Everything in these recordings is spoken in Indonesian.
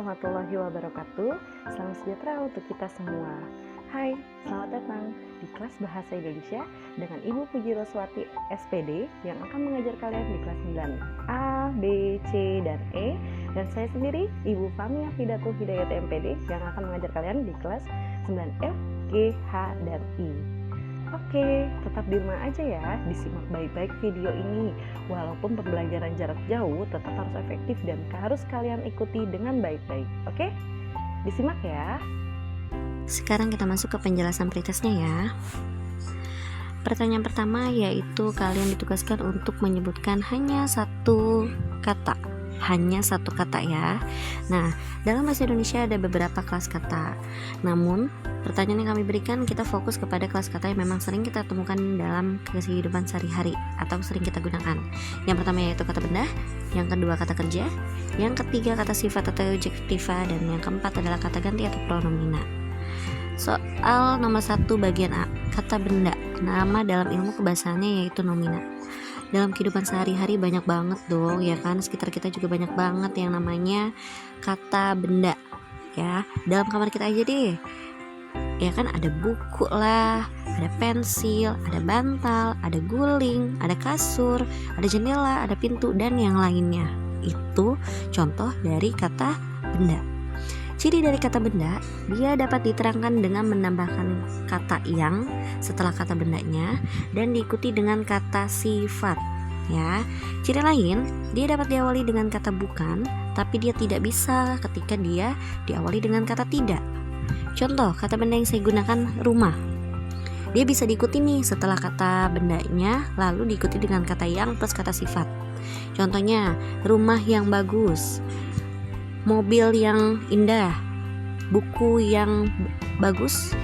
warahmatullahi wabarakatuh. Salam sejahtera untuk kita semua. Hai, selamat datang di kelas Bahasa Indonesia dengan Ibu Puji Roswati SPD yang akan mengajar kalian di kelas 9A, B, C, dan E. Dan saya sendiri, Ibu Fahmi Afidatul Hidayat MPD yang akan mengajar kalian di kelas 9F, G, H, dan I. Oke, tetap di rumah aja ya, disimak baik-baik video ini. Walaupun pembelajaran jarak jauh, tetap harus efektif dan harus kalian ikuti dengan baik-baik. Oke, disimak ya. Sekarang kita masuk ke penjelasan pretestnya ya. Pertanyaan pertama yaitu kalian ditugaskan untuk menyebutkan hanya satu kata. Hanya satu kata ya. Nah, dalam bahasa Indonesia ada beberapa kelas kata. Namun, pertanyaan yang kami berikan kita fokus kepada kelas kata yang memang sering kita temukan dalam kehidupan sehari-hari atau sering kita gunakan. Yang pertama yaitu kata benda, yang kedua kata kerja, yang ketiga kata sifat atau adjektiva, dan yang keempat adalah kata ganti atau pronomina. Soal nomor 1 bagian A, kata benda. Nama dalam ilmu kebahasaannya yaitu nomina. Dalam kehidupan sehari-hari banyak banget dong ya kan, sekitar kita juga banyak banget yang namanya kata benda ya. Dalam kamar kita aja deh ya kan, ada buku lah, ada pensil, ada bantal, ada guling, ada kasur, ada jendela, ada pintu, dan yang lainnya. Itu contoh dari kata benda. Ciri dari kata benda, dia dapat diterangkan dengan menambahkan kata yang setelah kata bendanya dan diikuti dengan kata sifat ya. Ciri lain, dia dapat diawali dengan kata bukan, tapi dia tidak bisa ketika dia diawali dengan kata tidak. Contoh kata benda yang saya gunakan rumah. Dia bisa diikuti nih setelah kata bendanya lalu diikuti dengan kata yang plus kata sifat. Contohnya rumah yang bagus, mobil yang indah, buku yang bagus,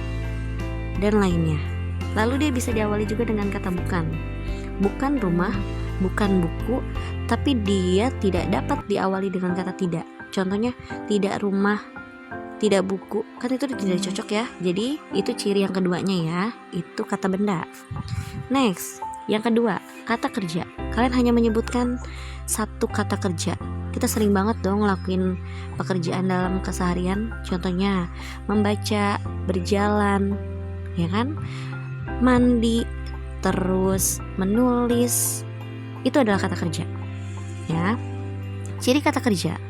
dan lainnya. Lalu dia bisa diawali juga dengan kata bukan. Bukan rumah, bukan buku, tapi dia tidak dapat diawali dengan kata tidak. Contohnya tidak rumah, tidak buku, kan itu tidak cocok ya. Jadi itu ciri yang keduanya ya, itu kata benda. Next, yang kedua, kata kerja. Kalian hanya menyebutkan satu kata kerja. Kita sering banget dong ngelakuin pekerjaan dalam keseharian. Contohnya membaca, berjalan, ya kan? Mandi, terus menulis. Itu adalah kata kerja. Ya. Ciri kata kerja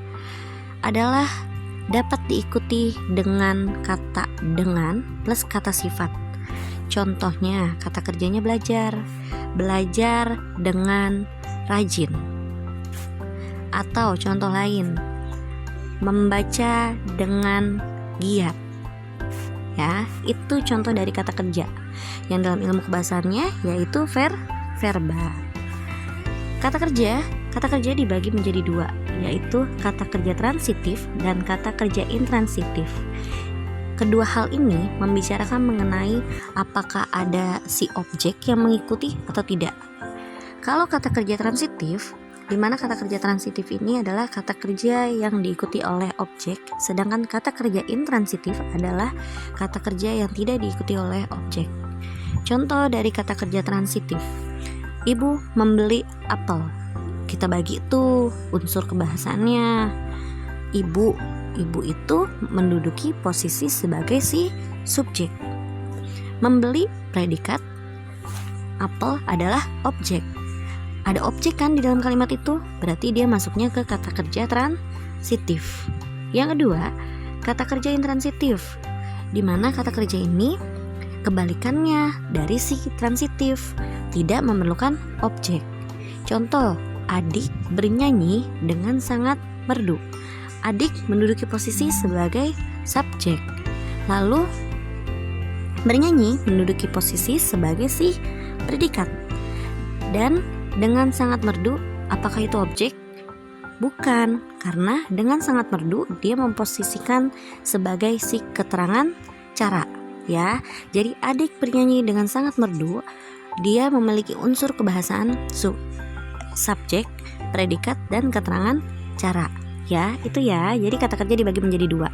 adalah dapat diikuti dengan kata dengan plus kata sifat. Contohnya kata kerjanya belajar. Belajar dengan rajin. Atau contoh lain, membaca dengan giat. Ya, itu contoh dari kata kerja yang dalam ilmu kebahasaannya yaitu verba. Kata kerja dibagi menjadi dua, yaitu kata kerja transitif dan kata kerja intransitif. Kedua hal ini membicarakan mengenai apakah ada si objek yang mengikuti atau tidak. Kalau kata kerja transitif, di mana kata kerja transitif ini adalah kata kerja yang diikuti oleh objek, sedangkan kata kerja intransitif adalah kata kerja yang tidak diikuti oleh objek. Contoh dari kata kerja transitif, ibu membeli apel. Kita bagi itu unsur kebahasaannya. Ibu itu menduduki posisi sebagai si subjek. Membeli predikat, apel adalah objek. Ada objek kan di dalam kalimat itu, berarti dia masuknya ke kata kerja transitif. Yang kedua, kata kerja intransitif, di mana kata kerja ini kebalikannya dari si transitif, tidak memerlukan objek. Contoh, adik bernyanyi dengan sangat merdu. Adik menduduki posisi sebagai subjek, lalu bernyanyi menduduki posisi sebagai si predikat. Dan dengan sangat merdu, apakah itu objek? Bukan, karena dengan sangat merdu dia memposisikan sebagai si keterangan cara ya. Jadi adik bernyanyi dengan sangat merdu, dia memiliki unsur kebahasaan subjek, predikat, dan keterangan cara ya. Itu ya, jadi kata kerja dibagi menjadi dua.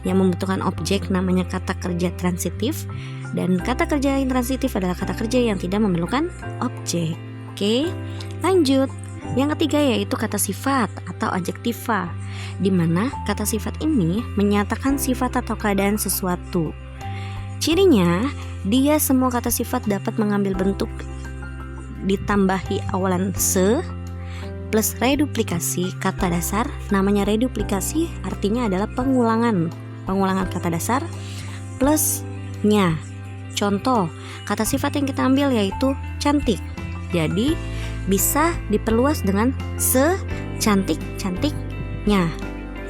Yang membutuhkan objek namanya kata kerja transitif, dan kata kerja intransitif adalah kata kerja yang tidak memerlukan objek. Oke, lanjut. Yang ketiga yaitu kata sifat atau adjektiva, di mana kata sifat ini menyatakan sifat atau keadaan sesuatu. Cirinya, dia semua kata sifat dapat mengambil bentuk ditambahi awalan se plus reduplikasi kata dasar. Namanya reduplikasi artinya adalah pengulangan kata dasar plus nya. Contoh, kata sifat yang kita ambil yaitu cantik. Jadi bisa diperluas dengan secantik-cantiknya,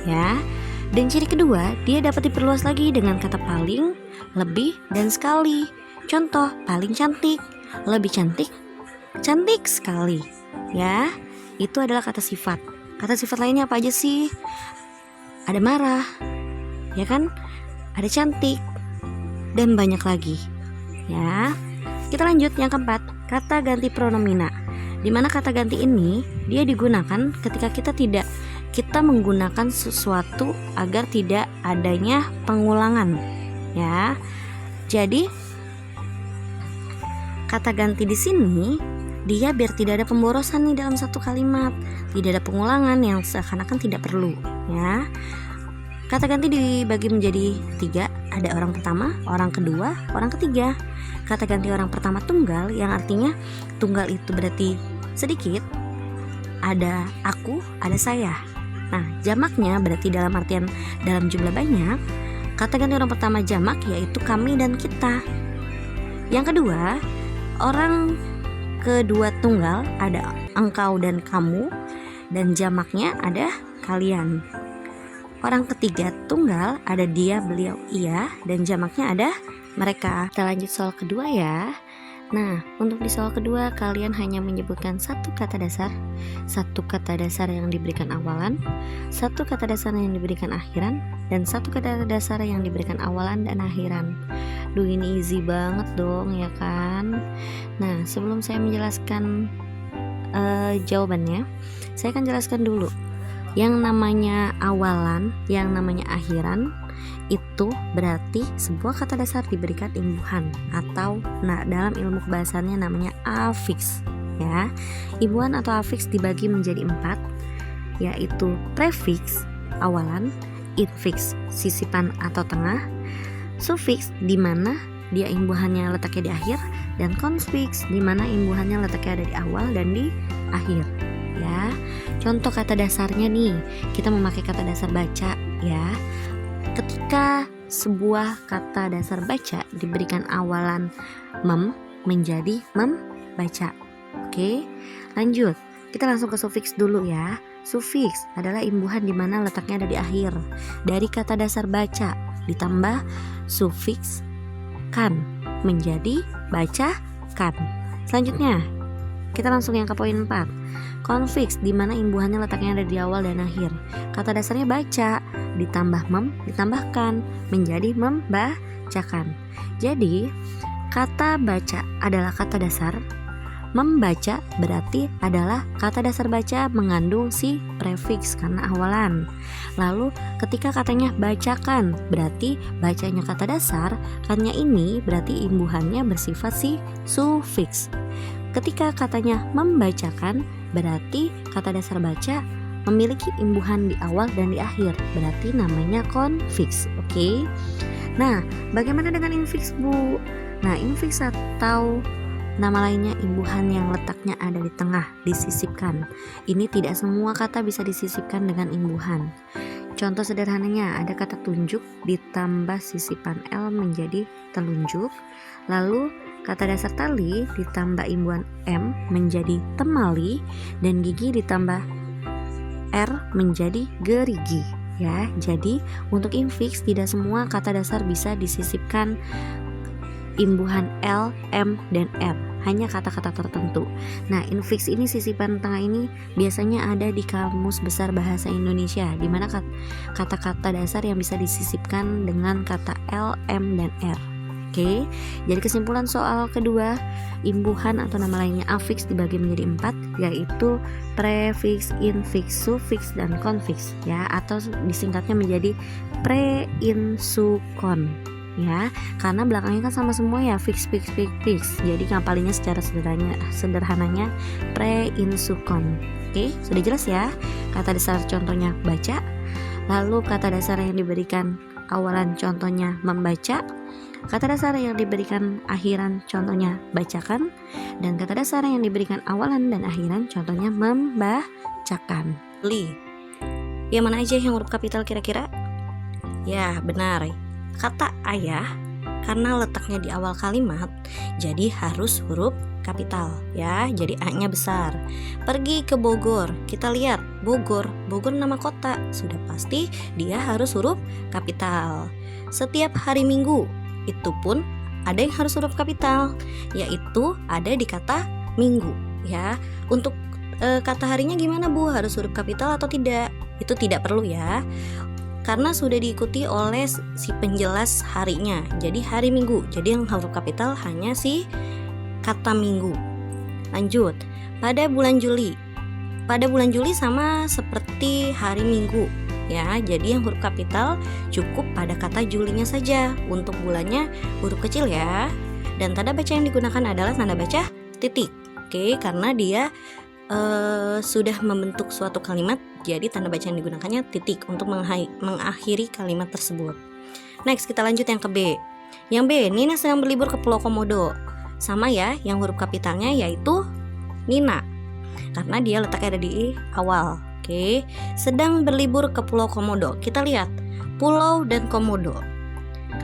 ya. Dan ciri kedua, dia dapat diperluas lagi dengan kata paling, lebih, dan sekali. Contoh, paling cantik, lebih cantik, cantik sekali, ya. Itu adalah kata sifat. Kata sifat lainnya apa aja sih? Ada marah, ya kan? Ada cantik, dan banyak lagi, ya. Kita lanjut yang keempat, kata ganti pronomina. Di mana kata ganti ini dia digunakan ketika kita menggunakan sesuatu agar tidak adanya pengulangan, ya. Jadi kata ganti di sini dia biar tidak ada pemborosan nih dalam satu kalimat, tidak ada pengulangan yang seakan-akan tidak perlu, ya. Kata ganti dibagi menjadi 3, ada orang pertama, orang kedua, orang ketiga. Kata ganti orang pertama tunggal, yang artinya tunggal itu berarti sedikit, ada aku, ada saya. Nah, jamaknya berarti dalam artian dalam jumlah banyak. Kata ganti orang pertama jamak yaitu kami dan kita. Yang kedua, orang kedua tunggal, ada engkau dan kamu, dan jamaknya ada kalian. Orang ketiga tunggal ada dia, beliau, ia, dan jamaknya ada mereka. Kita lanjut soal kedua ya. Nah, untuk di soal kedua kalian hanya menyebutkan satu kata dasar yang diberikan awalan, satu kata dasar yang diberikan akhiran, dan satu kata dasar yang diberikan awalan dan akhiran. Duh, ini easy banget dong, ya kan? Nah, sebelum saya menjelaskan jawabannya, saya akan jelaskan dulu. Yang namanya awalan, yang namanya akhiran, itu berarti sebuah kata dasar diberikan imbuhan atau dalam ilmu kebahasaannya namanya afiks, ya. Imbuhan atau afiks dibagi menjadi 4, yaitu prefiks awalan, infiks sisipan atau tengah, sufiks di mana dia imbuhannya letaknya di akhir, dan konfiks di mana imbuhannya letaknya ada di awal dan di akhir, ya. Contoh kata dasarnya nih, kita memakai kata dasar baca, ya. Ketika sebuah kata dasar baca diberikan awalan mem menjadi membaca. Oke, lanjut. Kita langsung ke sufiks dulu ya. Sufiks adalah imbuhan di mana letaknya ada di akhir dari kata dasar baca ditambah sufiks kan menjadi bacakan. Selanjutnya, kita langsung yang ke poin 4. Konfiks di mana imbuhannya letaknya ada di awal dan akhir. Kata dasarnya baca ditambah mem ditambahkan menjadi membacakan. Jadi kata baca adalah kata dasar, membaca berarti adalah kata dasar baca mengandung si prefiks karena awalan. Lalu ketika katanya bacakan berarti bacanya kata dasar, kannya ini berarti imbuhannya bersifat si sufiks. Ketika katanya membacakan berarti kata dasar baca memiliki imbuhan di awal dan di akhir, berarti namanya konfiks. Oke. Nah, bagaimana dengan infiks, Bu? Nah, infiks atau nama lainnya imbuhan yang letaknya ada di tengah, disisipkan. Ini tidak semua kata bisa disisipkan dengan imbuhan. Contoh sederhananya ada kata tunjuk ditambah sisipan L menjadi telunjuk. Lalu kata dasar tali ditambah imbuhan M menjadi temali, dan gigi ditambah R menjadi gerigi, ya. Jadi untuk infiks tidak semua kata dasar bisa disisipkan imbuhan L, M, dan R, hanya kata-kata tertentu. Nah, infiks ini sisipan tengah ini biasanya ada di Kamus Besar Bahasa Indonesia, di mana kata-kata dasar yang bisa disisipkan dengan kata L, M, dan R. Oke, jadi kesimpulan soal kedua, imbuhan atau nama lainnya afiks dibagi menjadi 4, yaitu prefiks, infiks, sufiks, dan konfiks, ya, atau disingkatnya menjadi pre, in, su, kon. ya, karena belakangnya kan sama semua ya, fix. Jadi ngapalinya secara sederhananya pre-insukon. Oke, sudah jelas ya. Kata dasar contohnya baca, lalu kata dasar yang diberikan awalan contohnya membaca, kata dasar yang diberikan akhiran contohnya bacakan, dan kata dasar yang diberikan awalan dan akhiran contohnya membacakan. Yang mana aja yang huruf kapital kira-kira? Ya, benar. Kata ayah, karena letaknya di awal kalimat, jadi harus huruf kapital ya. Jadi A-nya besar. Pergi ke Bogor, kita lihat Bogor nama kota, sudah pasti dia harus huruf kapital. Setiap hari Minggu, itu pun ada yang harus huruf kapital, yaitu ada di kata minggu ya. Untuk kata harinya gimana Bu? Harus huruf kapital atau tidak? Itu tidak perlu ya, karena sudah diikuti oleh si penjelas harinya. Jadi hari Minggu, jadi yang huruf kapital hanya si kata minggu. Lanjut, pada bulan Juli. Pada bulan Juli sama seperti hari Minggu ya. Jadi yang huruf kapital cukup pada kata Julinya saja. Untuk bulannya huruf kecil ya. Dan tanda baca yang digunakan adalah tanda baca titik. Oke, karena dia sudah membentuk suatu kalimat, jadi tanda baca yang digunakannya titik untuk mengakhiri kalimat tersebut. Next, kita lanjut yang ke B. Yang B, Nina sedang berlibur ke Pulau Komodo. Sama ya, yang huruf kapitalnya yaitu Nina, karena dia letaknya ada di awal. Oke, sedang berlibur ke Pulau Komodo. Kita lihat pulau dan komodo.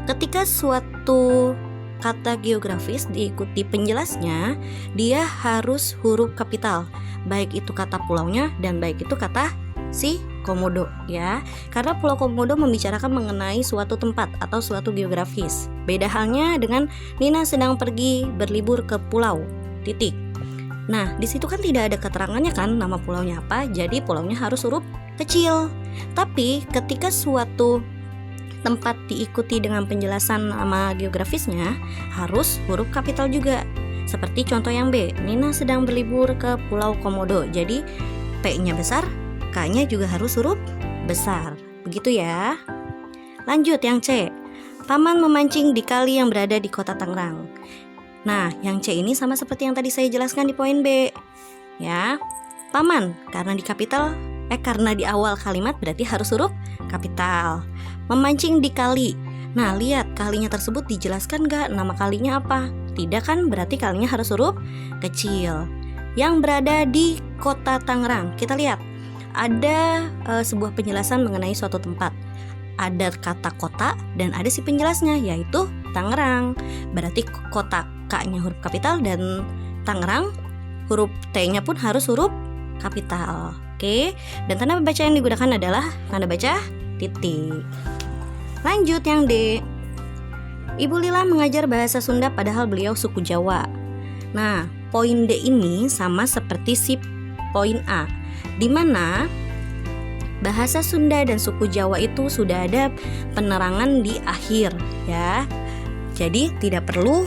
Ketika suatu kata geografis diikuti penjelasnya, dia harus huruf kapital, baik itu kata pulaunya dan baik itu kata si komodo ya. Karena Pulau Komodo membicarakan mengenai suatu tempat atau suatu geografis. Beda halnya dengan Nina sedang pergi berlibur ke pulau titik. Nah, di situ kan tidak ada keterangannya kan nama pulaunya apa, jadi pulaunya harus huruf kecil. Tapi ketika suatu tempat diikuti dengan penjelasan nama geografisnya, harus huruf kapital juga. Seperti contoh yang B, Nina sedang berlibur ke Pulau Komodo. Jadi P-nya besar, K-nya juga harus huruf besar. Begitu ya. Lanjut yang C, Paman memancing di kali yang berada di kota Tangerang. Nah, yang C ini sama seperti yang tadi saya jelaskan di poin B. Ya, Paman karena di kapital, karena di awal kalimat berarti harus huruf kapital. Memancing di kali. Nah, lihat kalinya tersebut dijelaskan gak nama kalinya apa? Tidak kan, berarti kalinya harus huruf kecil. Yang berada di kota Tangerang. Kita lihat ada sebuah penjelasan mengenai suatu tempat. Ada kata kota dan ada si penjelasnya yaitu Tangerang. Berarti kota K-nya huruf kapital dan Tangerang huruf T-nya pun harus huruf kapital. Oke, dan tanda baca yang digunakan adalah tanda baca titik. Lanjut yang D. Ibu Lila mengajar bahasa Sunda padahal beliau suku Jawa. Nah, poin D ini sama seperti si poin A, di mana bahasa Sunda dan suku Jawa itu sudah ada penerangan di akhir ya. Jadi tidak perlu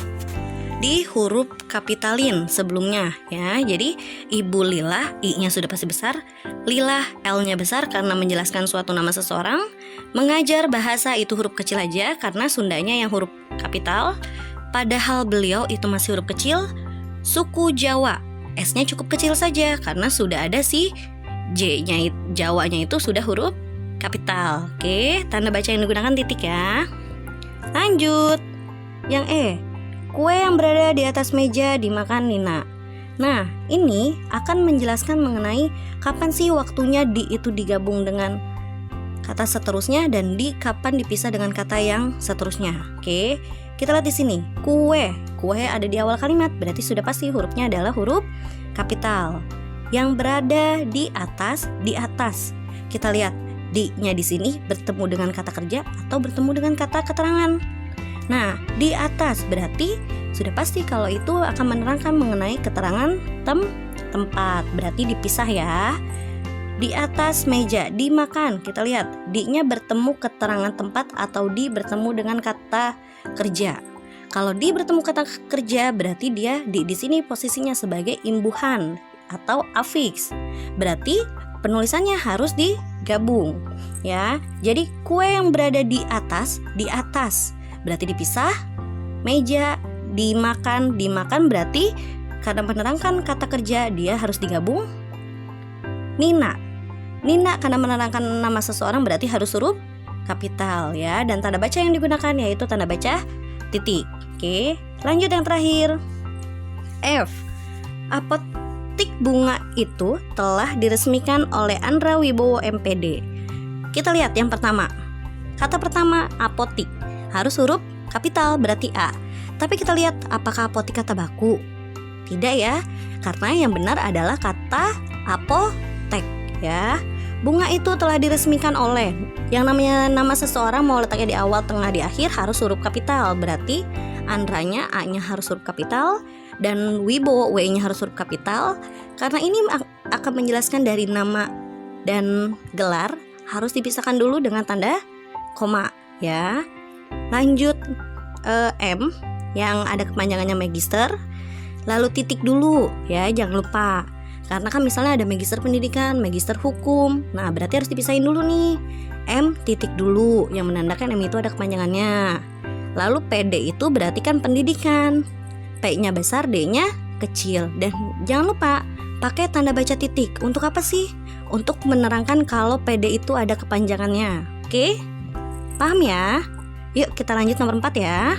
di huruf kapitalin sebelumnya ya. Jadi Ibu Lila, I-nya sudah pasti besar, Lila L-nya besar karena menjelaskan suatu nama seseorang. Mengajar bahasa itu huruf kecil aja karena Sundanya yang huruf kapital, padahal beliau itu masih huruf kecil. Suku Jawa, S-nya cukup kecil saja karena sudah ada si J-nya, Jawanya itu sudah huruf kapital. Oke, tanda baca yang digunakan titik ya. Lanjut yang E. Kue yang berada di atas meja dimakan Nina. Nah, ini akan menjelaskan mengenai kapan sih waktunya di itu digabung dengan kata seterusnya dan di kapan dipisah dengan kata yang seterusnya. Oke, kita lihat di sini. Kue ada di awal kalimat, berarti sudah pasti hurufnya adalah huruf kapital. Yang berada di atas. Kita lihat di-nya di sini bertemu dengan kata kerja atau bertemu dengan kata keterangan. Nah, di atas berarti sudah pasti kalau itu akan menerangkan mengenai keterangan tempat. Berarti dipisah ya. Di atas meja, dimakan. Kita lihat, di-nya bertemu keterangan tempat atau di bertemu dengan kata kerja. Kalau di bertemu kata kerja berarti dia di sini posisinya sebagai imbuhan atau afiks. Berarti penulisannya harus digabung ya. Jadi kue yang berada di atas berarti dipisah. Meja, dimakan berarti karena menerangkan kata kerja dia harus digabung. Nina karena menerangkan nama seseorang berarti harus huruf kapital ya. Dan tanda baca yang digunakan yaitu tanda baca titik. Oke, lanjut yang terakhir. F. Apotik Bunga itu telah diresmikan oleh Andra Wibowo MPD. Kita lihat yang pertama. Kata pertama apotik harus huruf kapital berarti A. Tapi kita lihat apakah apotik kata baku? Tidak ya, karena yang benar adalah kata apotek ya. Bunga itu telah diresmikan oleh, yang namanya nama seseorang mau letaknya di awal, tengah, di akhir harus huruf kapital. Berarti Andranya A-nya harus huruf kapital dan Wibowo W-nya harus huruf kapital. Karena ini akan menjelaskan dari nama dan gelar harus dipisahkan dulu dengan tanda koma ya. Lanjut M yang ada kepanjangannya magister. Lalu titik dulu ya, jangan lupa. Karena kan misalnya ada magister pendidikan, magister hukum. Nah, berarti harus dipisahin dulu nih. M titik dulu yang menandakan M itu ada kepanjangannya. Lalu PD itu berarti kan pendidikan. P-nya besar, D-nya kecil. Dan jangan lupa pakai tanda baca titik. Untuk apa sih? Untuk menerangkan kalau PD itu ada kepanjangannya. Oke? Paham ya? Yuk kita lanjut nomor 4 ya.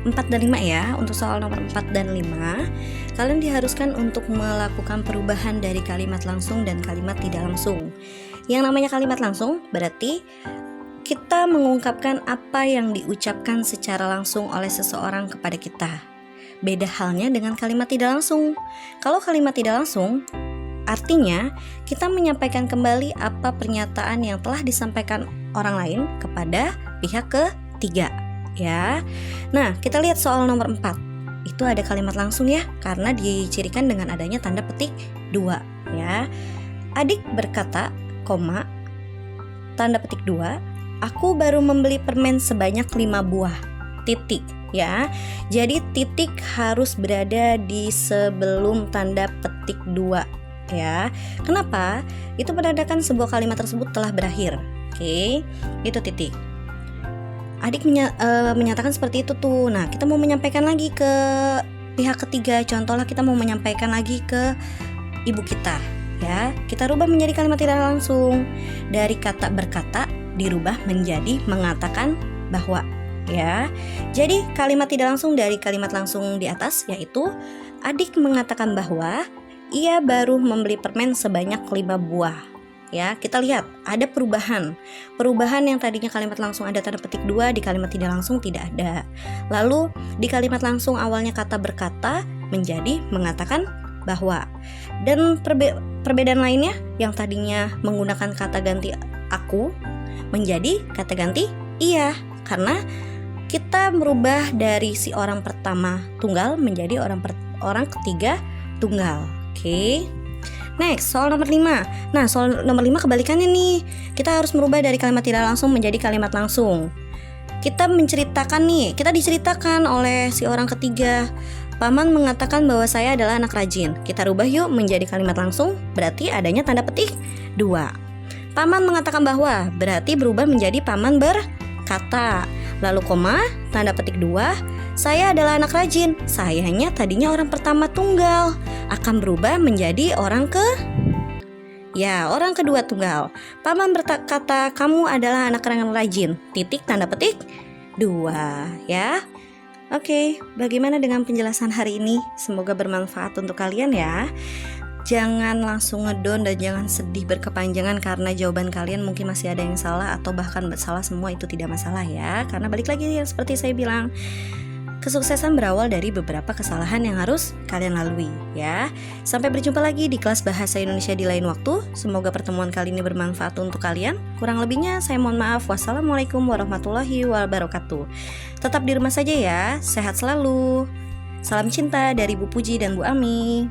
Empat dan 5 ya. Untuk soal nomor 4 dan 5, kalian diharuskan untuk melakukan perubahan dari kalimat langsung dan kalimat tidak langsung. Yang namanya kalimat langsung berarti kita mengungkapkan apa yang diucapkan secara langsung oleh seseorang kepada kita. Beda halnya dengan kalimat tidak langsung. Kalau kalimat tidak langsung artinya kita menyampaikan kembali apa pernyataan yang telah disampaikan orang lain kepada pihak ketiga ya. Nah, kita lihat soal nomor 4. Itu ada kalimat langsung ya, karena dicirikan dengan adanya tanda petik 2 ya. Adik berkata, koma, tanda petik 2, aku baru membeli permen sebanyak 5 buah. Titik ya. Jadi titik harus berada di sebelum tanda petik 2 ya. Kenapa? Itu menandakan sebuah kalimat tersebut telah berakhir. Oke, itu titik. Adik menyatakan seperti itu tuh. Nah, kita mau menyampaikan lagi ke pihak ketiga. Contohnya kita mau menyampaikan lagi ke ibu kita ya. Kita rubah menjadi kalimat tidak langsung. Dari kata berkata dirubah menjadi mengatakan bahwa ya. Jadi kalimat tidak langsung dari kalimat langsung di atas yaitu adik mengatakan bahwa ia baru membeli permen sebanyak 5 buah. Ya, kita lihat ada perubahan yang tadinya kalimat langsung ada tanda petik 2, di kalimat tidak langsung tidak ada. Lalu di kalimat langsung awalnya kata berkata menjadi mengatakan bahwa. Dan perbedaan lainnya yang tadinya menggunakan kata ganti aku menjadi kata ganti iya, karena kita merubah dari si orang pertama tunggal menjadi orang ketiga tunggal. Oke. Next, soal nomor 5. Nah, soal nomor 5 kebalikannya nih. Kita harus merubah dari kalimat tidak langsung menjadi kalimat langsung. Kita diceritakan oleh si orang ketiga. Paman mengatakan bahwa saya adalah anak rajin. Kita rubah yuk menjadi kalimat langsung, berarti adanya tanda petik 2. Paman mengatakan bahwa, berarti berubah menjadi paman berkata. Lalu koma, tanda petik 2. Saya adalah anak rajin. Sayanya tadinya orang pertama tunggal, akan berubah menjadi orang kedua tunggal. Paman berkata kamu adalah anak rajin. Titik tanda petik 2 ya. Oke, bagaimana dengan penjelasan hari ini? Semoga bermanfaat untuk kalian ya. Jangan langsung ngedon dan jangan sedih berkepanjangan karena jawaban kalian mungkin masih ada yang salah atau bahkan salah semua, itu tidak masalah ya. Karena balik lagi yang seperti saya bilang, kesuksesan berawal dari beberapa kesalahan yang harus kalian lalui ya. Sampai berjumpa lagi di kelas Bahasa Indonesia di lain waktu. Semoga pertemuan kali ini bermanfaat untuk kalian. Kurang lebihnya saya mohon maaf. Wassalamualaikum warahmatullahi wabarakatuh. Tetap di rumah saja ya. Sehat selalu. Salam cinta dari Bu Puji dan Bu Ami.